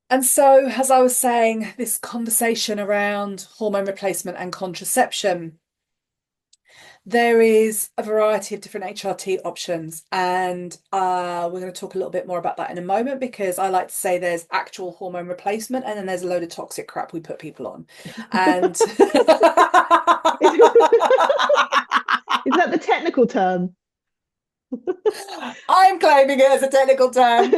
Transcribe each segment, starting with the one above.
And so, as I was saying, this conversation around hormone replacement and contraception, there is a variety of different HRT options, and we're going to talk a little bit more about that in a moment because I like to say there's actual hormone replacement and then there's a load of toxic crap we put people on. And Is that the technical term? I'm claiming it as a technical term.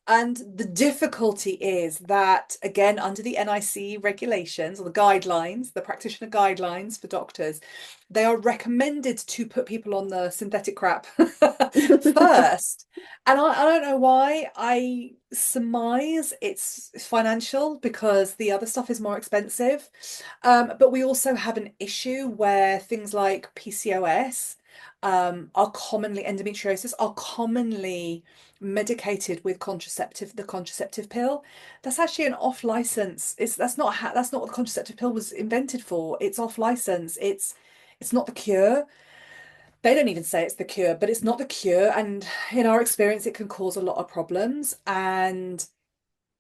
And the difficulty is that again, under the NIC regulations or the guidelines, the practitioner guidelines for doctors, they are recommended to put people on the synthetic crap first. And I don't know why. I surmise it's financial because the other stuff is more expensive. But we also have an issue where things like PCOS are commonly, endometriosis are commonly medicated with the contraceptive pill. That's actually an off license. That's not what the contraceptive pill was invented for. It's off license. It's not the cure. They don't even say it's the cure, but it's not the cure. And in our experience, it can cause a lot of problems. And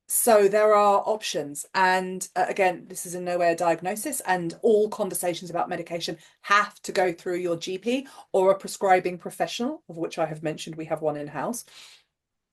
so there are options. And again, this is in no way a diagnosis, and all conversations about medication have to go through your GP or a prescribing professional, of which I have mentioned we have one in-house.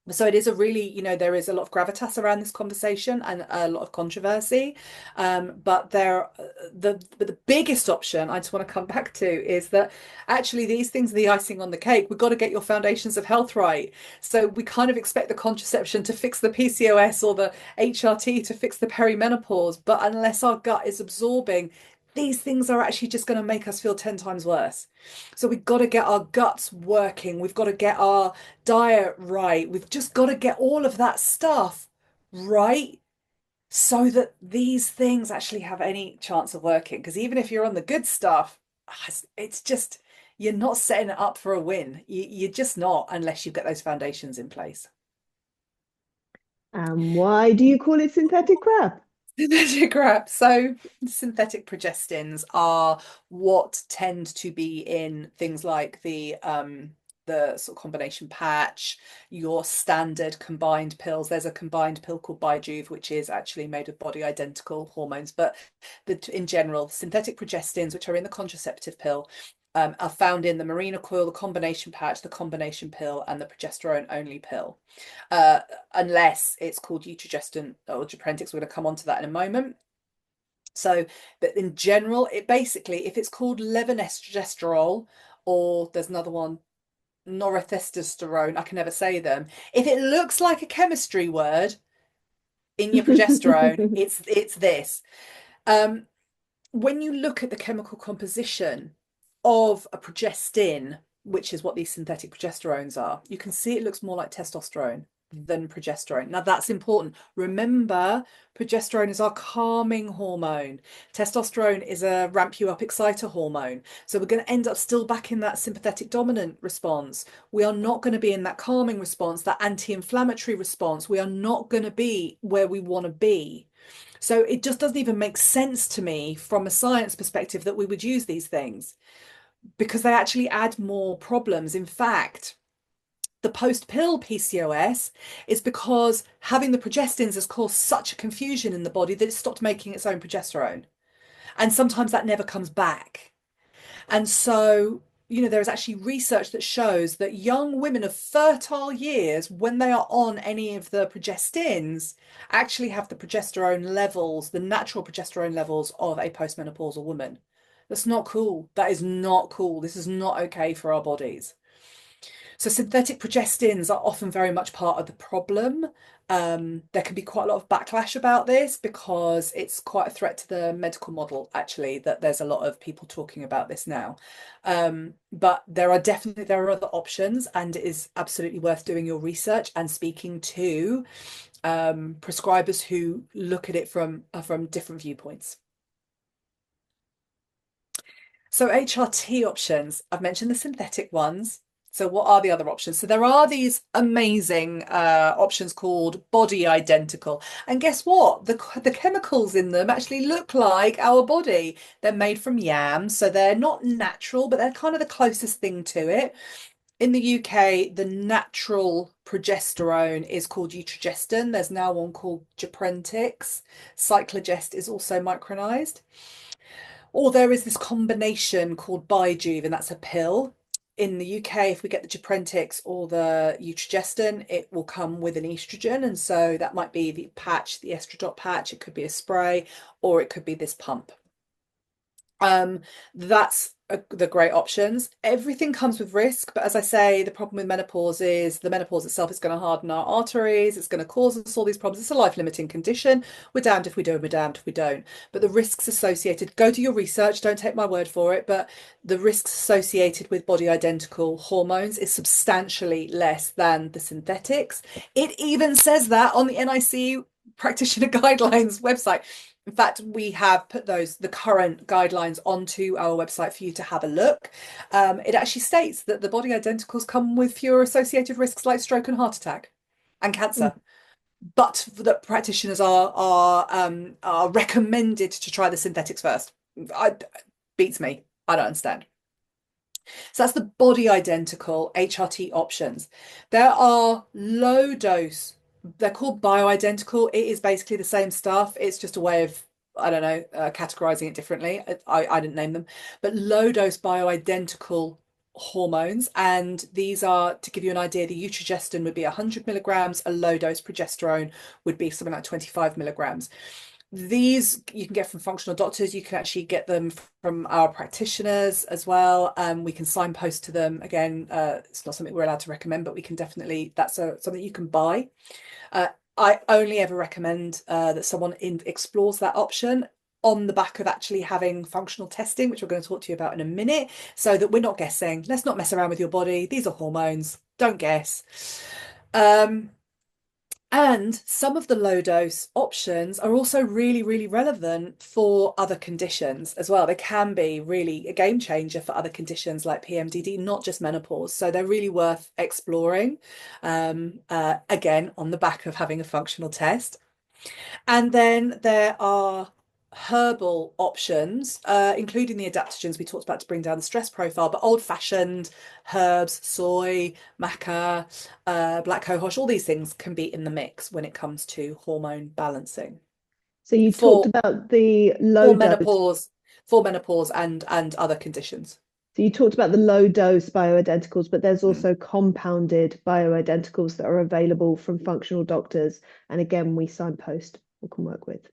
So it is a really, there is a lot of gravitas around this conversation and a lot of controversy. But the biggest option I just want to come back to is that actually these things are the icing on the cake. We've got to get your foundations of health right. So we kind of expect the contraception to fix the PCOS or the HRT to fix the perimenopause, but unless our gut is absorbing, these things are actually just going to make us feel 10 times worse. So we've got to get our guts working. We've got to get our diet right. We've just got to get all of that stuff right so that these things actually have any chance of working. Because even if you're on the good stuff, it's just, you're not setting it up for a win. You're just not unless you get those foundations in place. And why do you call it synthetic crap? Synthetic crap. So synthetic progestins are what tend to be in things like the sort of combination patch, your standard combined pills. There's a combined pill called Bijuve, which is actually made of body identical hormones. But in general, synthetic progestins, which are in the contraceptive pill, are found in the Mirena coil, the combination patch, the combination pill, and the progesterone only pill. Uh, Unless it's called Eutrogestin or Geprentix. We're going to come on to that in a moment. So, but in general, it basically, if it's called levonorgestrel, or there's another one, norethestrosterone, I can never say them. If it looks like a chemistry word in your progesterone, it's this. Um, when you look at the chemical composition of a progestin, which is what these synthetic progesterones are, you can see it looks more like testosterone than progesterone. Now that's important. Remember, progesterone is our calming hormone. Testosterone is a ramp you up exciter hormone. So we're going to end up still back in that sympathetic dominant response. We are not going to be in that calming response, that anti-inflammatory response. We are not going to be where we want to be. So it just doesn't even make sense to me from a science perspective that we would use these things because they actually add more problems. In fact, the post-pill PCOS is because having the progestins has caused such a confusion in the body that it stopped making its own progesterone. And sometimes that never comes back. And so, there is actually research that shows that young women of fertile years, when they are on any of the progestins, actually have the progesterone levels, the natural progesterone levels of a postmenopausal woman. That's not cool. That is not cool. This is not okay for our bodies. So synthetic progestins are often very much part of the problem. There can be quite a lot of backlash about this because it's quite a threat to the medical model, actually, that there's a lot of people talking about this now. But there are other options, and it is absolutely worth doing your research and speaking to prescribers who look at it from different viewpoints. So HRT options, I've mentioned the synthetic ones. So what are the other options? So there are these amazing options called body identical. And guess what? The chemicals in them actually look like our body. They're made from yams, so they're not natural, but they're kind of the closest thing to it. In the UK, the natural progesterone is called Eutrogestin. There's now one called Geprentix. Cyclogest is also micronized. Or there is this combination called Bijuve, and that's a pill. In the UK, if we get the Geprentix or the Eutrogestin, it will come with an estrogen. And so that might be the patch, the estradiol patch. It could be a spray, or it could be this pump. That's the great options. Everything comes with risk, but as I say, the problem with menopause is the menopause itself is going to harden our arteries. It's going to cause us all these problems. It's a life-limiting condition. We're damned if we do, and we're damned if we don't. But the risks associated, go do your research, don't take my word for it, but the risks associated with body identical hormones is substantially less than the synthetics. It even says that on the NIC practitioner guidelines website. In fact, we have put the current guidelines onto our website for you to have a look. It actually states that the body identicals come with fewer associated risks like stroke and heart attack and cancer, but that practitioners are recommended to try the synthetics first. Beats me. I don't understand. So that's the body identical HRT options. There are low dose, they're called bioidentical. It is basically the same stuff. It's just a way of, I don't know, categorizing it differently. I didn't name them, but low dose bioidentical hormones. And these are, to give you an idea, the Eutrogestin would be 100 milligrams, a low dose progesterone would be something like 25 milligrams. These you can get from functional doctors. You can actually get them from our practitioners as well. We can signpost to them. Again, it's not something we're allowed to recommend, but we can definitely, that's something you can buy. I only ever recommend that someone explores that option on the back of actually having functional testing, which we're going to talk to you about in a minute, so that we're not guessing. Let's not mess around with your body. These are hormones. Don't guess. And some of the low dose options are also really, really relevant for other conditions as well. They can be really a game changer for other conditions like PMDD, not just menopause. So they're really worth exploring, again, on the back of having a functional test. And then there are herbal options, including the adaptogens we talked about to bring down the stress profile, but old-fashioned herbs, soy, maca, black cohosh, all these things can be in the mix when it comes to hormone balancing So you talked for about the for low dose. menopause, for menopause and other conditions. So you talked about the low dose bioidenticals, but there's Mm. also compounded bioidenticals that are available from functional doctors. And again, we signpost we can work with.